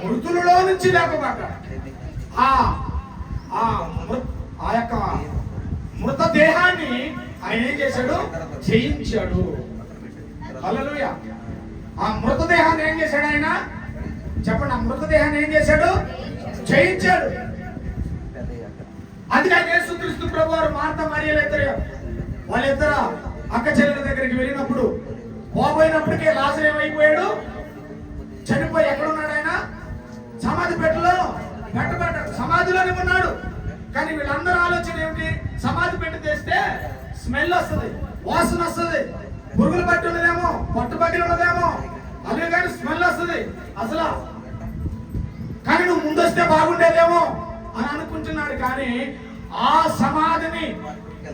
మృతులలో నుంచి లేపబడ్డాడు. ఆ యొక్క మృతదేహాన్ని ఆయన ఏం చేశాడు? జయించాడు. హల్లెలూయా. ఆ మృతదేహాన్ని ఏం చేశాడు ఆయన? చెప్పండి. ఆ మృతదేహాన్ని ఏం చేశాడు? జయించాడు. అందుకే యేసుక్రీస్తు ప్రభువారు మార్త మరియల వాళ్ళిద్దరు అక్క చెల్లెల దగ్గరికి వెళ్ళినప్పుడు, పోబోయినప్పటికే లాజరు ఏమైపోయాడు? చనిపోయి ఎక్కడున్నాడు ఆయన? సమాధి పెట్టలో పెట్టబడ్డాడు. సమాధిలోనే ఉన్నాడు. కానీ వీళ్ళందరూ ఆలోచన ఏమిటి? సమాధి పెట్టి తెస్తే స్మెల్ వస్తుంది, వాసన వస్తుంది, పురుగులు పట్టి ఉన్నదేమో, పొట్టు పగిలి ఉన్నదేమో, అదే కానీ స్మెల్ వస్తుంది అసలు. కానీ నువ్వు ముందొస్తే బాగుండేదేమో అని అనుకుంటున్నాడు. కానీ ఆ సమాధిని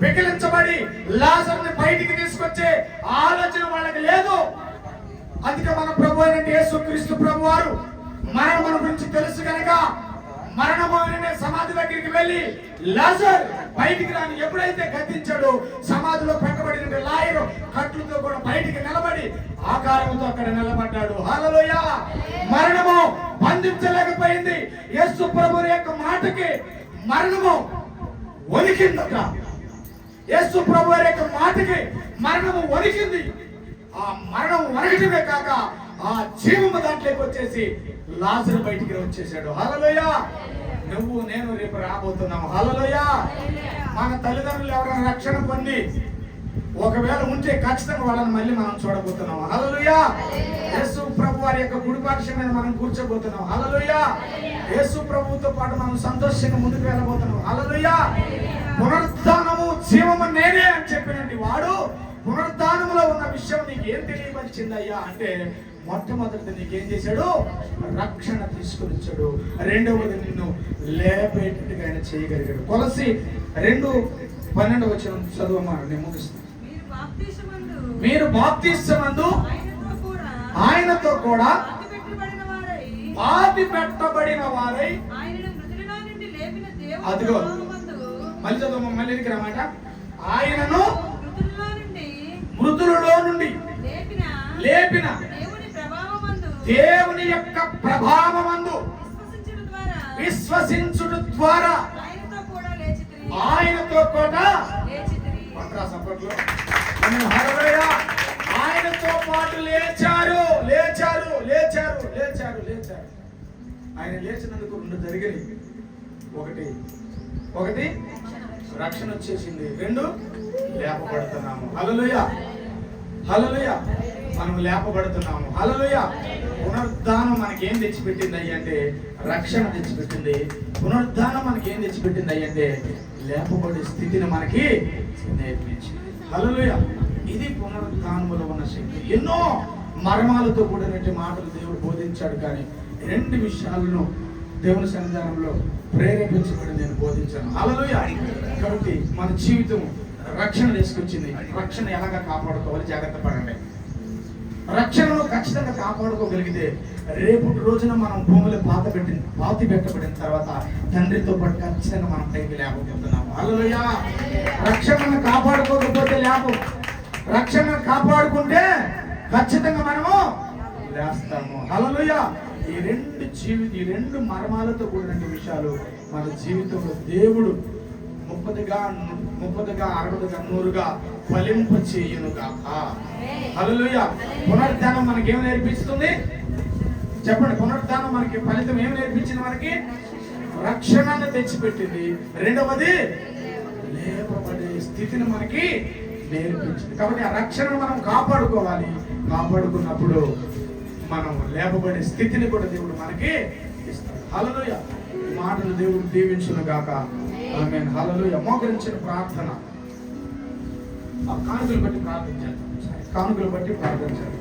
వికిలించబడి లాజరుని బయటికి తీసుకొచ్చే ఆలోచన వాళ్ళకి లేదు. అందుకే మన ప్రభు అయిన యేసుక్రీస్తు ప్రభు వారు మరణం గురించి తెలుసు కనుక మరణము అనే సమాధి దగ్గరికి వెళ్ళి లాజర్ బయటికి రాని ఎప్పుడైతే గద్దించాడో సమాధిలో పెట్టబడిన లాయరు కట్లతో కూడా బయటికి నిలబడి ఆకారంతో అక్కడ నిలబడ్డాడు. హల్లెలూయా! మరణము బంధించలేకపోయింది. యేసు ప్రభువు యొక్క మాటకి మరణము వణికిందట. యేసు ప్రభువు యొక్క మాటకి మరణము వణికింది. ఆ మరణం వణకటమే కాక ఆ జీవము దాంట్లోకి వచ్చేసి లాజరు బయటికి వచ్చేసాడు. హల్లెలూయా! నువ్వు నేను రేపు రాబోతున్నాము. హల్లెలూయా! మన తల్లిదండ్రులు ఎవరైనా రక్షణ పొంది ఒకవేళ ఉంటే ఖచ్చితంగా వాళ్ళని మళ్ళీ మనం చూడబోతున్నాం. హల్లెలూయా! యేసు ప్రభు వారి యొక్క గుడిపాక్ష మీద మనం కూర్చోబోతున్నాం. హల్లెలూయా! యేసు ప్రభువుతో పాటు మనం సంతోషంగా ముందుకు వెళ్ళబోతున్నాం. హల్లెలూయా! పునరుద్ధానము జీవము నేనే అని చెప్పినట్టు వాడు పునరుద్ధానములో ఉన్న విషయం నీకు ఏం తెలియపరిచిందయ్యా అంటే, మొట్టమొదటి నీకేం చేశాడు? రక్షణ తీసుకుని వచ్చాడు. రెండవది నిన్ను లేపేటట్టుగా ఆయన చేయగలిగాడు. కొలసి 2:12 చదువమా, నేను ముగిస్తాను. మీరు బాప్తిస్మమందు ఆయనతో కూడా పాతి పెట్టబడిన వారై, అదిగో మళ్ళీ చదువు, మళ్ళీ మాట, ఆయనను మృతులలో నుండి లేపిన దేవుని యొక్క ప్రభావమందు విశ్వసించుట ద్వారా ఆయనతో కూడా సపోర్ట్లో ఆయనతో పాటు లేచారు. లేచారు లేచారు లేచారు లేచారు ఆయన లేచినందుకు 2 జరిగినాయి. ఒకటి రక్షణ వచ్చేసింది, 2 లేపబడుతున్నాము. హల్లెలూయా! హల్లెలూయా! మనం లేపబడుతున్నాము. హల్లెలూయా! పునరుద్ధానం మనకేం తెచ్చిపెట్టింది అయ్యంటే రక్షణ తెచ్చిపెట్టింది. పునరుద్ధానం మనకేం తెచ్చిపెట్టింది అయ్యంటే లేపబడే స్థితిని మనకి నేర్పించింది. హల్లెలూయా! ఇది పునరుద్ధానములో ఉన్న శక్తి. ఎన్నో మర్మాలతో కూడినటువంటి మాటలు దేవుడు బోధించాడు. కానీ 2 విషయాలను దేవుని సన్నిధానంలో ప్రేరేపించబడి నేను బోధించాను. హల్లెలూయా! కాబట్టి మన జీవితం రక్షణ తీసుకొచ్చింది. రక్షణ ఎలాగా కాపాడుకోవాలి జాగ్రత్త పడండి. రక్షణను ఖచ్చితంగా కాపాడుకోగలిగితే రేపటి రోజున మనం భూమిలో పాతి పెట్టబడిన తర్వాత తండ్రితో పాటు ఖచ్చితంగా మనం పైకి లేకపోతున్నాము. హల్లెలూయా! రక్షణను కాపాడుకోకపోతే లేపు, రక్షణ కాపాడుకుంటే ఖచ్చితంగా మనము లేస్తాము. హల్లెలూయా! ఈ 2 మర్మాలతో కూడిన విషయాలు మన జీవితంలో దేవుడు 30గా 60గా 100గా ఫలింప చేయునుగా. హల్లెలూయా! పునరుద్ధానం మనకేం నేర్పిస్తుంది చెప్పండి? పునరుద్ధానం మనకి ఫలితం ఏం నేర్పించింది? మనకి రక్షణను తెచ్చిపెట్టింది. రెండవది లేపబడే స్థితిని మనకి నేర్పించింది. కాబట్టి ఆ రక్షణను మనం కాపాడుకోవాలి. కాపాడుకున్నప్పుడు మనం లేపబడే స్థితిని కూడా దేవుడు మనకి ఇస్తాడు. హల్లెలూయా! మాటలు దేవుడు దీవించును గాక. ఆమేన్. హల్లెలూయా! మోకరించిన ప్రార్థన, కానుకలు బట్టి ప్రార్థించాలి. కానుకలు బట్టి ప్రార్థించాలి.